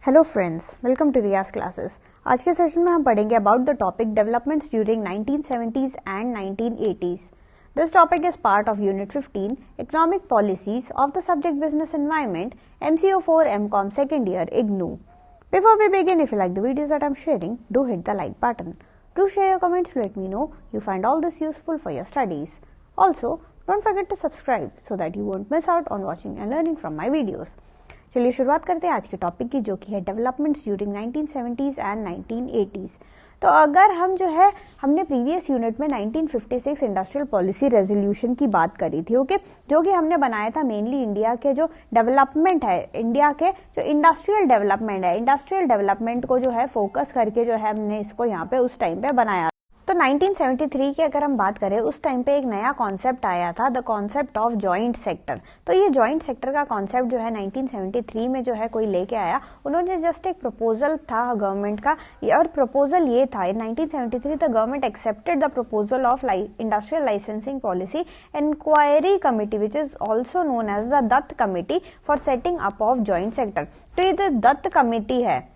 Hello friends, welcome to Riyaz classes. आज के session में हम पढ़ेंगे about the topic developments during 1970s and 1980s। This topic is part of unit 15 economic policies of the subject business environment MCO4 MCOM second year IGNOU। Before we begin, if you like the videos that I'm sharing, do hit the like button. Do share your comments to let me know you find all this useful for your studies. Also, don't forget to subscribe so that you won't miss out on watching and learning from my videos. चलिए शुरुआत करते हैं आज के topic की, जो कि है developments during 1970s and 1980s। तो अगर हम जो है हमने प्रीवियस यूनिट में 1956 इंडस्ट्रियल पॉलिसी रेजोल्यूशन की बात करी थी, ओके, जो कि हमने बनाया था मेनली इंडिया के जो डेवलपमेंट है, इंडिया के जो इंडस्ट्रियल डेवलपमेंट है, इंडस्ट्रियल डेवलपमेंट को जो है फोकस करके जो है हमने इसको यहाँ पे उस टाइम पे बनाया। तो 1973 की अगर हम बात करें, उस टाइम पे एक नया कॉन्सेप्ट आया था, the concept of joint sector. तो ये जॉइंट सेक्टर का कॉन्सेप्ट जो है 1973 में जो है कोई लेके आया, उन्होंने जस्ट एक प्रपोजल था गवर्नमेंट का, और प्रपोजल ये था in 1973 the government accepted the proposal of industrial licensing policy inquiry committee which is also known as the Dutt committee for setting up of joint sector. तो ये जो दत्त कमिटी है,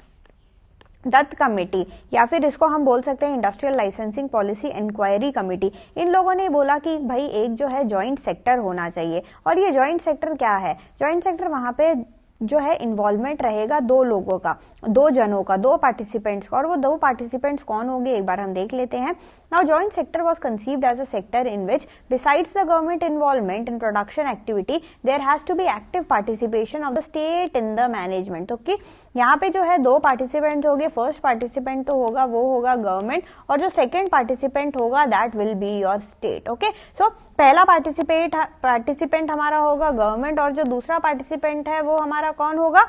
दत्त कमेटी, या फिर इसको हम बोल सकते हैं industrial licensing policy inquiry committee, इन लोगों ने बोला कि भाई एक जो है जॉइंट सेक्टर होना चाहिए। और ये जॉइंट सेक्टर क्या है? जॉइंट सेक्टर वहां पे जो है इन्वॉल्वमेंट रहेगा दो लोगों का, दो जनों का, दो पार्टिसिपेंट्स का। और वो दो पार्टिसिपेंट्स कौन होंगे एक बार हम देख लेते हैं। Now joint sector was conceived as a sector in which besides the government involvement in production activity there has to be active participation of the state in the management. तो कि यहाँ पे जो है दो पार्टिसिपेंट होंगे, फर्स्ट पार्टिसिपेंट तो होगा वो होगा गवर्नमेंट, और जो सेकेंड पार्टिसिपेंट होगा that will be your state. Okay, so पहला पार्टिसिपेंट हमारा होगा गवर्नमेंट, और जो दूसरा पार्टिसिपेंट है वो हमारा कौन होगा?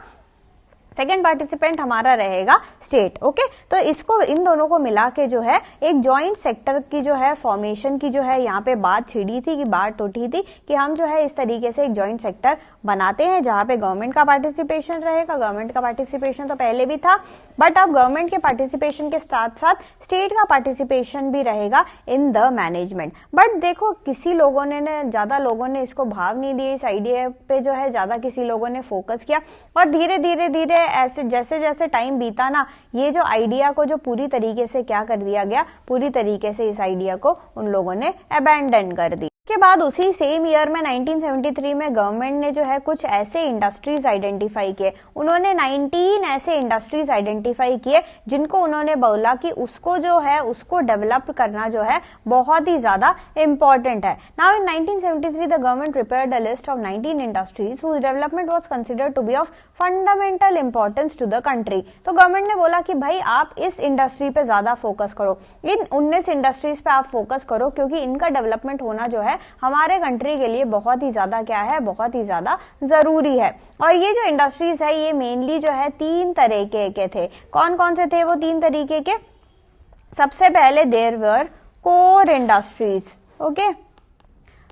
सेकेंड पार्टिसिपेंट हमारा रहेगा स्टेट। ओके, तो इसको इन दोनों को मिला के जो है एक जॉइंट सेक्टर की जो है फॉर्मेशन की जो है यहाँ पे बात छिड़ी थी, कि बात उठी थी कि हम जो है इस तरीके से एक जॉइंट सेक्टर बनाते हैं जहाँ पे गवर्नमेंट का पार्टिसिपेशन रहेगा। गवर्नमेंट का पार्टिसिपेशन तो पहले भी था, बट अब गवर्नमेंट के पार्टिसिपेशन के साथ साथ स्टेट का पार्टिसिपेशन भी रहेगा इन द मैनेजमेंट। बट देखो किसी लोगों ने ज्यादा लोगों ने इसको भाव नहीं दिए, इस आइडिया पे जो है ज्यादा किसी लोगों ने फोकस किया, और धीरे धीरे ऐसे जैसे जैसे टाइम बीता ना, ये जो आइडिया को जो पूरी तरीके से क्या कर दिया गया, पूरी तरीके से इस आइडिया को उन लोगों ने अबैंडन कर दी। के बाद उसी सेम ईयर में 1973 में गवर्नमेंट ने जो है कुछ ऐसे इंडस्ट्रीज आइडेंटिफाई किए। उन्होंने 19 ऐसे इंडस्ट्रीज आइडेंटिफाई किए जिनको उन्होंने बोला कि उसको जो है उसको डेवलप करना जो है बहुत ही ज्यादा इंपॉर्टेंट है। Now in 1973 the government prepared a list of 19 industries whose development was considered to be of fundamental importance to the country. तो गवर्नमेंट ने बोला कि भाई आप इस इंडस्ट्री पे ज्यादा फोकस करो, इन 19 इंडस्ट्रीज पे आप फोकस करो, क्योंकि इनका डेवलपमेंट होना जो है हमारे कंट्री के लिए बहुत ही ज्यादा क्या है, बहुत ही ज्यादा जरूरी है। और ये जो इंडस्ट्रीज है ये मेनली जो है तीन तरीके के थे। कौन कौन से थे वो तीन तरीके के? सबसे पहले there were core industries. Okay,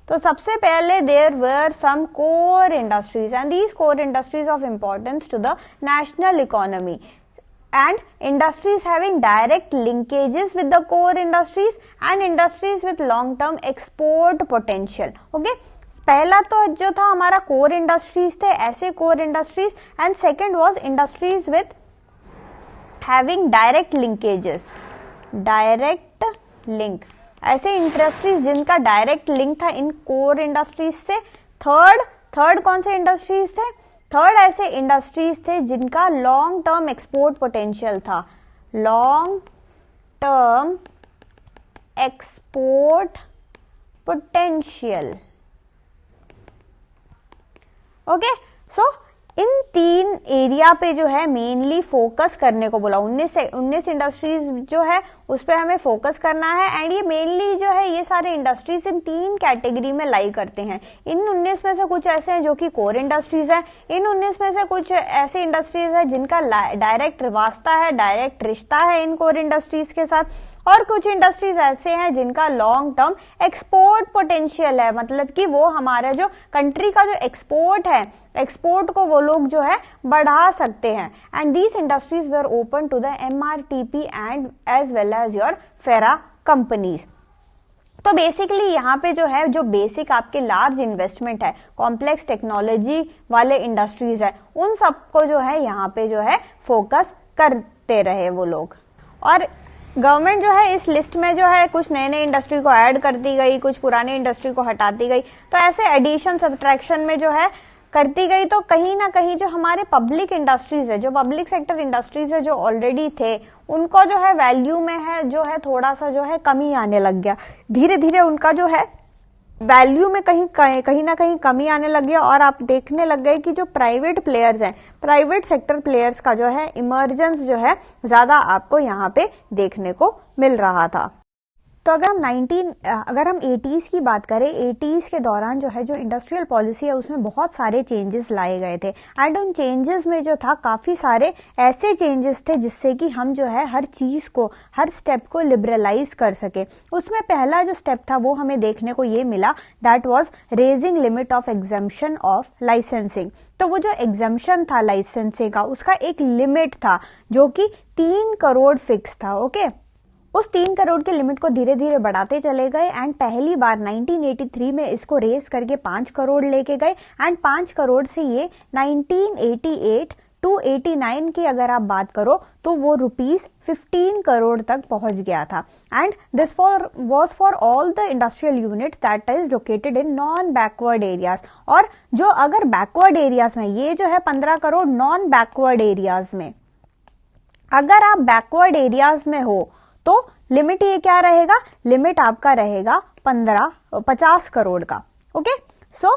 तो सबसे पहले there were some core industries and these core industries of importance to the national economy and industries having direct linkages with the core industries and industries with long term export potential. Okay, पहला तो जो था हमारा core industries थे, ऐसे core industries, and second was industries with having direct linkages, direct link, ऐसे industries जिनका direct link था इन कोर इंडस्ट्रीज से। थर्ड कौन से इंडस्ट्रीज थे? थर्ड ऐसे इंडस्ट्रीज थे जिनका लॉन्ग टर्म एक्सपोर्ट पोटेंशियल था, long term export potential. Okay, so इन तीन एरिया पे जो है मेनली फोकस करने को बोला। 19 इंडस्ट्रीज जो है उस पर हमें फोकस करना है, एंड ये मेनली जो है ये सारे इंडस्ट्रीज इन तीन कैटेगरी में लाई करते हैं। इन 19 में से कुछ ऐसे हैं जो कि कोर इंडस्ट्रीज हैं, इन 19 में से कुछ ऐसे इंडस्ट्रीज है जिनका डायरेक्ट वास्ता है, डायरेक्ट रिश्ता है इन कोर इंडस्ट्रीज के साथ, और कुछ इंडस्ट्रीज ऐसे हैं जिनका लॉन्ग टर्म एक्सपोर्ट पोटेंशियल है, मतलब कि वो हमारा जो कंट्री का जो एक्सपोर्ट है, एक्सपोर्ट को वो लोग जो है बढ़ा सकते हैं। And these industries were open to the MRTP and as well as your FERA companies. तो बेसिकली यहाँ पे जो है, जो बेसिक आपके लार्ज इन्वेस्टमेंट है, कॉम्प्लेक्स टेक्नोलॉजी वाले इंडस्ट्रीज है, उन सबको जो है यहाँ पे जो है फोकस करते रहे वो लोग। और गवर्नमेंट जो है इस लिस्ट में जो है कुछ नए नए इंडस्ट्री को ऐड करती गई, कुछ पुराने इंडस्ट्री को हटाती गई। तो ऐसे एडिशन सब्ट्रैक्शन में जो है करती गई, तो कहीं ना कहीं जो हमारे पब्लिक इंडस्ट्रीज है, जो पब्लिक सेक्टर इंडस्ट्रीज है, जो ऑलरेडी थे, उनको जो है वैल्यू में है जो है थोड़ा सा जो है कमी आने लग गया। धीरे धीरे उनका जो है वैल्यू में कहीं ना कहीं कमी आने लग गया। और आप देखने लग गए कि जो प्राइवेट प्लेयर्स हैं, प्राइवेट सेक्टर प्लेयर्स का जो है इमर्जेंस जो है ज्यादा आपको यहाँ पे देखने को मिल रहा था। तो अगर हम 80s की बात करें, 80s के दौरान जो है जो इंडस्ट्रियल पॉलिसी है उसमें बहुत सारे चेंजेस लाए गए थे। एंड उन चेंजेस में जो था काफ़ी सारे ऐसे चेंजेस थे जिससे कि हम जो है हर चीज़ को, हर स्टेप को लिबरलाइज कर सके। उसमें पहला जो स्टेप था वो हमें देखने को ये मिला, that was raising limit of exemption of licensing. तो वो जो एग्जम्पशन था लाइसेंसिंग का, उसका एक लिमिट था जो कि 3 करोड़ फिक्स था। ओके, उस 3 करोड़ के लिमिट को धीरे धीरे बढ़ाते चले गए एंड पहली बार 1983 में इसको रेस करके 5 करोड़ लेके गए। एंड 5 करोड़ से ये 1988 टू 89 की अगर आप बात करो तो वो ₹15 करोड़ तक पहुंच गया था। And this was for all the industrial units that is located in non backward areas. और जो अगर बैकवर्ड एरियाज में, ये जो है 15 करोड़ नॉन बैकवर्ड एरियाज में, अगर आप बैकवर्ड एरियाज में हो तो लिमिट ये क्या रहेगा, लिमिट आपका रहेगा 50 करोड़ का। ओके, सो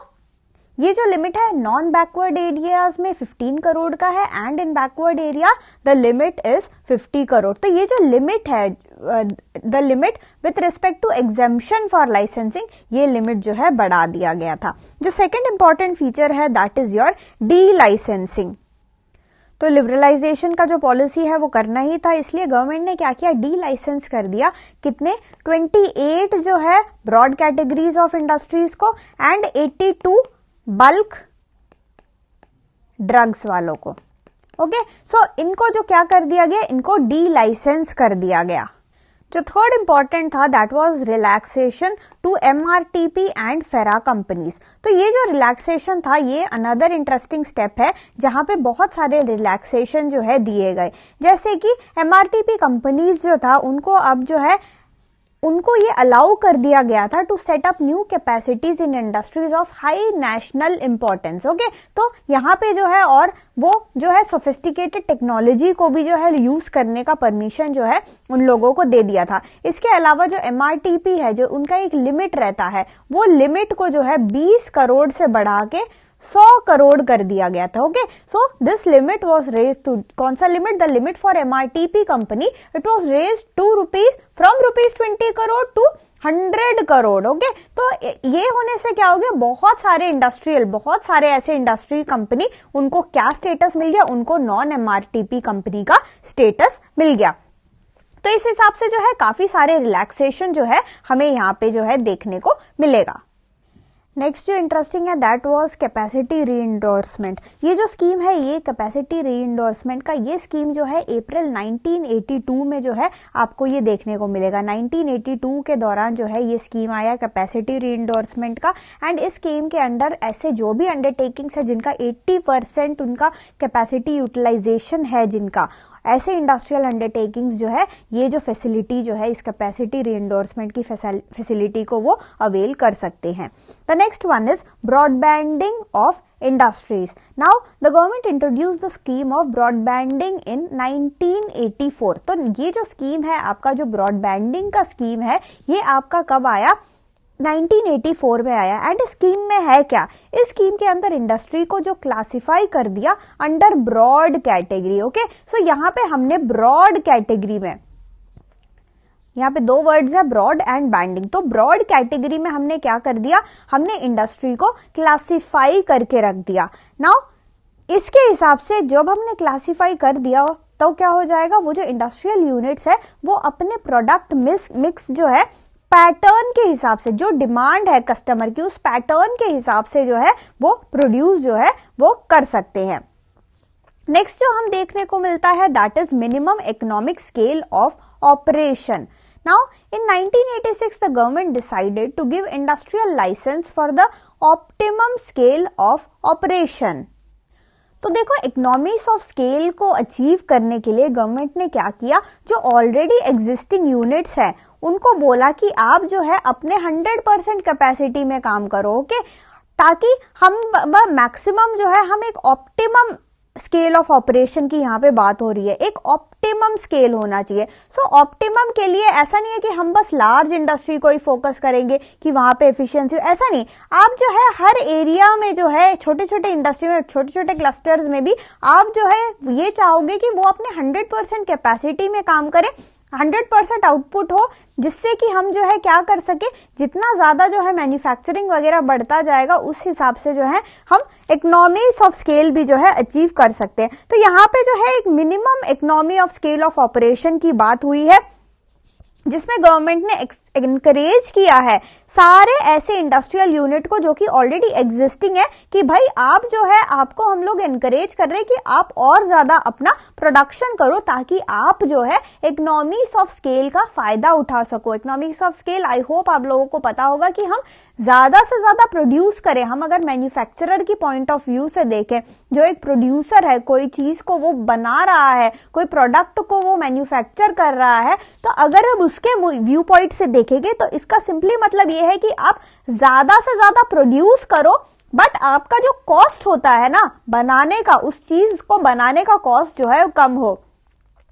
ये जो लिमिट है नॉन बैकवर्ड एरियाज में 15 करोड़ का है and in backward area the limit is 50 crore. तो ये जो लिमिट है, the limit with respect to exemption for licensing, ये लिमिट जो है बढ़ा दिया गया था। जो सेकेंड इंपॉर्टेंट फीचर है that is your delicensing. तो लिबरलाइजेशन का जो पॉलिसी है वो करना ही था, इसलिए गवर्नमेंट ने क्या किया, डी लाइसेंस कर दिया। कितने, 28 जो है ब्रॉड कैटेगरीज ऑफ इंडस्ट्रीज को एंड 82 बल्क ड्रग्स वालों को। ओके, सो इनको जो क्या कर दिया गया, इनको डी लाइसेंस कर दिया गया। जो थर्ड इंपॉर्टेंट था that was relaxation to MRTP and FERA companies. तो ये जो रिलैक्सेशन था ये अनदर इंटरेस्टिंग स्टेप है जहां पे बहुत सारे रिलैक्सेशन जो है दिए गए। जैसे कि MRTP कंपनीज जो था उनको अब जो है उनको ये अलाउ कर दिया गया था to set up new capacities in industries of high national importance. Okay, तो यहाँ पे जो है और वो जो है सोफिस्टिकेटेड टेक्नोलॉजी को भी जो है यूज करने का परमिशन जो है उन लोगों को दे दिया था। इसके अलावा जो MRTP है, जो उनका एक लिमिट रहता है, वो लिमिट को जो है 20 करोड़ से बढ़ा के 100 करोड़ कर दिया गया था। Okay, so this limit was raised to, कौन सा limit, the limit for MRTP company, it was raised to from ₹20 crore to 100 crore. Okay, तो ये होने से क्या हो गया, बहुत सारे ऐसे इंडस्ट्री कंपनी, उनको क्या स्टेटस मिल गया, उनको नॉन MRTP कंपनी का स्टेटस मिल गया। तो इस हिसाब से जो है काफी सारे रिलैक्सेशन जो है हमें यहाँ पे जो है देखने को मिलेगा। नेक्स्ट जो इंटरेस्टिंग है दैट वाज कैपेसिटी रीइंडोर्समेंट। ये जो स्कीम है, ये कैपेसिटी रीइंडोर्समेंट का ये स्कीम जो है अप्रैल 1982 में जो है आपको ये देखने को मिलेगा। 1982 के दौरान जो है ये स्कीम आया कैपेसिटी रीइंडोर्समेंट का। एंड इस स्कीम के अंडर ऐसे जो भी अंडरटेकिंग्स है जिनका 80% उनका कैपेसिटी यूटिलाइजेशन है, जिनका ऐसे इंडस्ट्रियल अंडरटेकिंग्स जो है ये जो फैसिलिटी जो है इस कैपेसिटी रीइंडोर्समेंट की फैसिलिटी को वो अवेल कर सकते हैं। The next one is broadbanding of industries. Now the government introduce the scheme of broadbanding in 1984। तो ये जो स्कीम है आपका, जो ब्रॉडबैंडिंग का स्कीम है, ये आपका कब आया, 1984 में आया। एंड स्कीम में है क्या, इस स्कीम के अंदर इंडस्ट्री को जो क्लासिफाई कर दिया अंडर ब्रॉड कैटेगरी। ओके, सो यहाँ पे हमने ब्रॉड कैटेगरी में, यहाँ पे 2 वर्ड्स है, ब्रॉड एंड बैंडिंग। तो ब्रॉड कैटेगरी में हमने क्या कर दिया, हमने इंडस्ट्री को क्लासिफाई करके रख दिया। नाउ इसके हिसाब से जब हमने क्लासिफाई कर दिया तो क्या हो जाएगा, वो जो इंडस्ट्रियल यूनिट्स है वो अपने प्रोडक्ट मिक्स जो है पैटर्न के हिसाब से, जो डिमांड है कस्टमर की, उस पैटर्न के हिसाब से जो है वो प्रोड्यूस जो है वो कर सकते हैं। नेक्स्ट जो हम देखने को मिलता है that is minimum economic scale of operation. Now In 1986, the government decided to give industrial license for the optimum scale of operation. तो देखो, इकोनॉमीज ऑफ स्केल को अचीव करने के लिए गवर्नमेंट ने क्या किया, जो ऑलरेडी एग्जिस्टिंग यूनिट्स है उनको बोला कि आप जो है अपने 100% कैपेसिटी में काम करो, ओके, ताकि हम मैक्सिमम जो है हम एक ऑप्टिमम स्केल ऑफ ऑपरेशन की यहाँ पे बात हो रही है, एक ऑप्टिमम स्केल होना चाहिए। सो ऑप्टिमम के लिए ऐसा नहीं है कि हम बस लार्ज इंडस्ट्री को ही फोकस करेंगे कि वहां पे एफिशिएंसी, ऐसा नहीं, आप जो है हर एरिया में जो है छोटे छोटे इंडस्ट्री में, छोटे छोटे क्लस्टर्स में भी आप जो है ये चाहोगे कि वो अपने 100% कैपेसिटी में काम करें, 100% आउटपुट हो, जिससे कि हम जो है क्या कर सके, जितना ज्यादा जो है मैन्युफैक्चरिंग वगैरह बढ़ता जाएगा उस हिसाब से जो है हम इकोनॉमीज ऑफ स्केल भी जो है अचीव कर सकते हैं। तो यहाँ पे जो है एक minimum economy of scale of operation की बात हुई है, जिसमें गवर्नमेंट ने एनकरेज किया है सारे ऐसे इंडस्ट्रियल यूनिट को जो कि ऑलरेडी एग्जिस्टिंग है, कि भाई आप जो है, आपको हम लोग एनकरेज कर रहे हैं कि आप और ज्यादा अपना प्रोडक्शन करो, ताकि आप जो है इकोनॉमीज ऑफ स्केल का फायदा उठा सको। Economies of scale I hope आप लोगों को पता होगा कि हम ज्यादा से ज्यादा प्रोड्यूस करें। हम अगर मैन्युफैक्चरर की पॉइंट ऑफ व्यू से देखें, जो एक प्रोड्यूसर है, कोई चीज को वो बना रहा है, कोई प्रोडक्ट को वो मैन्युफैक्चर कर रहा है, तो अगर अब उसके व्यू पॉइंट से देखेंगे तो इसका सिंपली मतलब ये है कि आप ज्यादा से ज्यादा प्रोड्यूस करो, बट आपका जो कॉस्ट होता है ना बनाने का, उस चीज को बनाने का कॉस्ट जो है कम हो।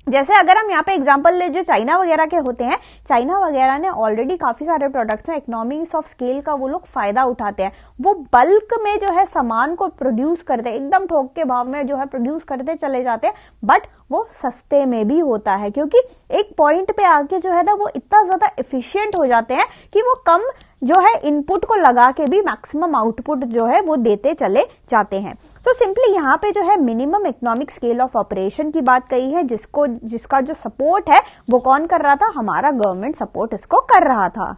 जैसे अगर हम यहाँ पे एग्जांपल ले, जो चाइना वगैरह के होते हैं, चाइना वगैरह ने ऑलरेडी काफी सारे प्रोडक्ट्स में इकोनॉमीज ऑफ स्केल का वो लोग फायदा उठाते हैं। वो बल्क में जो है सामान को प्रोड्यूस करते हैं, एकदम ठोक के भाव में जो है प्रोड्यूस करते चले जाते हैं, बट वो सस्ते में भी होता है, क्योंकि एक पॉइंट पे आके जो है ना वो इतना ज्यादा एफिशिएंट हो जाते हैं कि वो कम जो है इनपुट को लगा के भी मैक्सिमम आउटपुट जो है वो देते चले जाते हैं। सो सिंपली यहाँ पे जो है minimum economic scale of operation की बात कही है, जिसका जो सपोर्ट है वो कौन कर रहा था, हमारा गवर्नमेंट सपोर्ट इसको कर रहा था।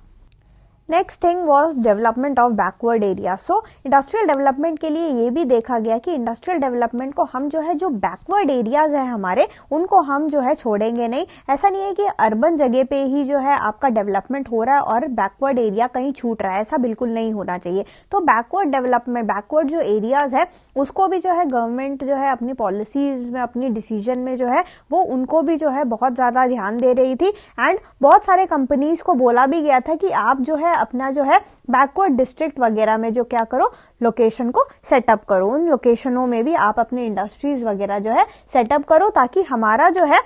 Next thing was development of backward area. So industrial development के लिए ये भी देखा गया कि इंडस्ट्रियल डेवलपमेंट को हम जो है, जो बैकवर्ड एरियाज है हमारे, उनको हम जो है छोड़ेंगे नहीं। ऐसा नहीं है कि अर्बन जगह पे ही जो है आपका डेवलपमेंट हो रहा है और बैकवर्ड एरिया कहीं छूट रहा है, ऐसा बिल्कुल नहीं होना चाहिए। तो बैकवर्ड डेवलपमेंट, बैकवर्ड जो एरियाज है उसको भी जो है गवर्नमेंट जो है अपनी पॉलिसीज में, अपनी डिसीजन में जो है वो उनको भी जो है बहुत ज्यादा ध्यान दे रही थी। एंड बहुत सारे कंपनीज को बोला भी गया था कि आप जो है अपना जो है बैकवर्ड डिस्ट्रिक्ट वगैरह में जो क्या करो, लोकेशन को सेटअप करो, उन लोकेशनों में भी आप अपनी इंडस्ट्रीज वगैरह जो है सेटअप करो, ताकि हमारा जो है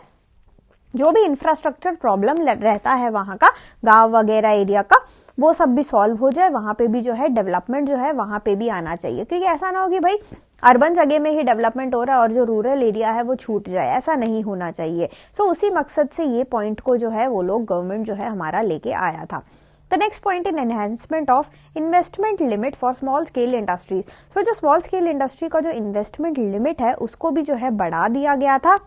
जो भी इंफ्रास्ट्रक्चर प्रॉब्लम रहता है वहां का, गांव वगैरह एरिया का, वो सब भी सॉल्व हो जाए। वहां पे भी जो है डेवलपमेंट जो है वहां पे भी आना चाहिए, क्योंकि ऐसा ना हो कि भाई अर्बन जगह में ही डेवलपमेंट हो रहा है और जो रूरल एरिया है वो छूट जाए, ऐसा नहीं होना चाहिए। सो उसी मकसद से ये पॉइंट को जो है वो लोग गवर्नमेंट जो है हमारा लेके आया था। The next point in enhancement of investment limit for small scale industries. So जो small scale industry का जो investment limit है उसको भी जो है बढ़ा दिया गया था।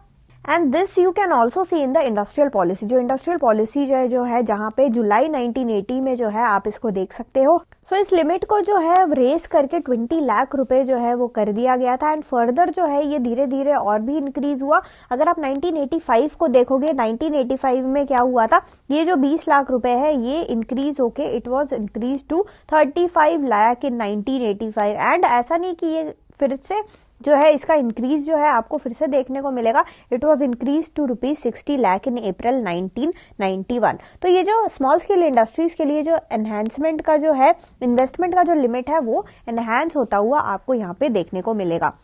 And this you can also see in the industrial policy. जो इंडस्ट्रियल पॉलिसी जो है जहाँ पे जुलाई 1980 में जो है आप इसको देख सकते हो। सो इस लिमिट को जो है रेस करके 20 लाख रुपए जो है वो कर दिया गया था। एंड फर्दर जो है ये धीरे धीरे और भी इंक्रीज हुआ। अगर आप 1985 को देखोगे, 1985 में क्या हुआ था, ये जो 20 लाख रुपए है ये इंक्रीज होके it was increase to 35 lakh in 1985। And ऐसा नहीं कि ये फिर से जो है इसका इंक्रीज जो है आपको फिर से देखने को मिलेगा, it was increase to ₹60 lakh in April 1991। तो ये जो स्मॉल स्केल इंडस्ट्रीज के लिए जो एनहांसमेंट का जो है, इन्वेस्टमेंट का जो लिमिट है वो एनहांस होता हुआ आपको यहाँ पे देखने को मिलेगा।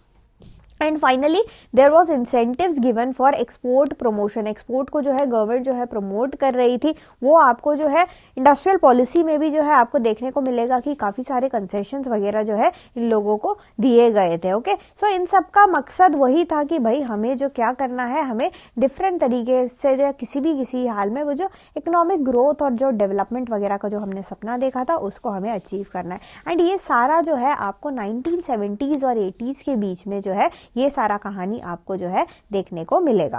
And finally there was incentives given for export promotion. Export को जो है गवर्नमेंट जो है प्रमोट कर रही थी, वो आपको जो है इंडस्ट्रियल पॉलिसी में भी जो है आपको देखने को मिलेगा कि काफी सारे कंसेशंस वगैरह जो है इन लोगों को दिए गए थे। ओके, सो इन सब का मकसद वही था कि भाई हमें जो क्या करना है, हमें डिफरेंट तरीके से जो किसी हाल में वो जो इकोनॉमिक ग्रोथ और जो डेवलपमेंट वगैरह का जो हमने सपना देखा था उसको हमें अचीव करना है। एंड ये सारा जो है आपको 1970s और 80s के बीच में जो है ये सारा कहानी आपको जो है देखने को मिलेगा।